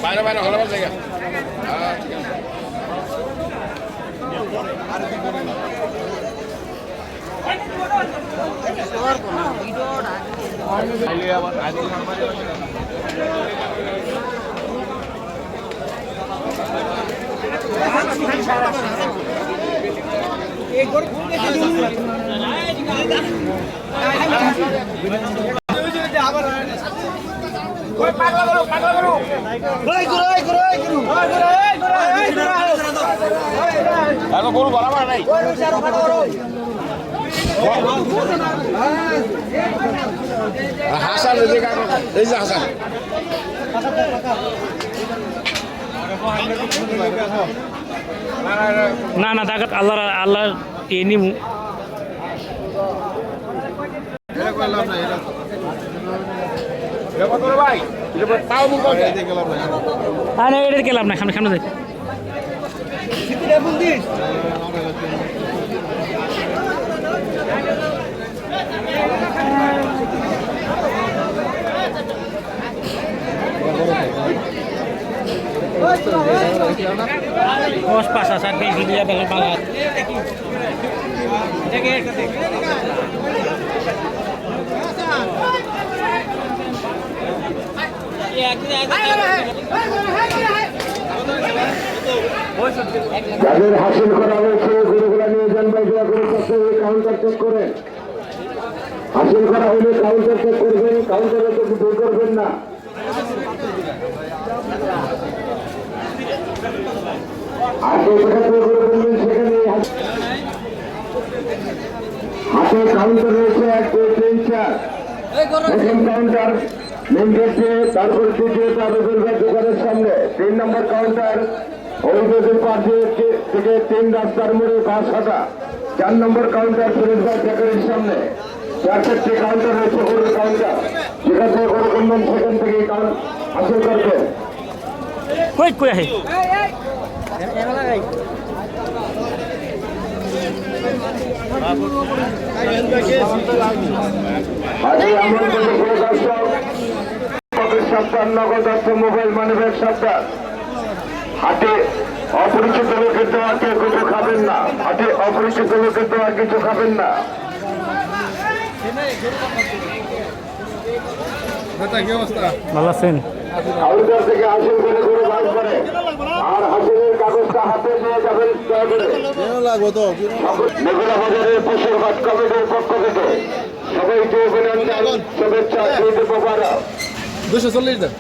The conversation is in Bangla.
বাইরে বাইরে ভালো জায়গা গরু বরাবর নাই হাসান এই যে হাসান না না তাকাত আল্লাহ আল্লাহ এ নিমু ভাই এটা গেলাম না সামনে সামনে দেখ Bos pasar sampai gini ya banget banget. যাদের হাসিল করা হয়েছে গরুগুলা নিয়ে যান বা কাউন্টার চেক করেন। হাসিল করা হলে কাউন্টার চেক করবেন, কাউন্টারে তো ভুল করবেন না। আর যেখানে গরু বলবেন সেখানে হাতে কাউন্টার রয়েছে 1 2 3 4 সেকেন্ড কাউন্টার মেন গেটে, তারপর দ্বিতীয় তারপর দোকানের সামনে 3 নম্বর কাউন্টার ওই নদীর পাশে থেকে 3 রাস্তার মোড়ে বাস হাঁটা 4 নম্বর কাউন্টার সুরেশবাগ বেকারির সামনে 4টি কাউন্টার রয়েছে গরুর কাউন্টার যেখান থেকে গরু কিনবেন সেখান থেকে হাসিল করবে। কই কই আহে সাবধান, নগদ অর্থ, মোবাইল, মানিব্যাগ সাবধান। হাতে অপরিচিত লোকের দেওয়া কেউ কিছু খাবেন না। হাতে অপরিচিত লোকের দেওয়া কিছু খাবেন না। ভালো আছেন? কাউন্টার থেকে হাসিল করে গরু বাস করে আর হাসিলের কাগজটা হাতে নিয়ে যাবেন। মেঘলা বাজারের পশুর হাট কমিটির পক্ষ থেকে সবাইকে অভিনন্দন, শুভেচ্ছা, ঈদ মোবারক। 240 দেন।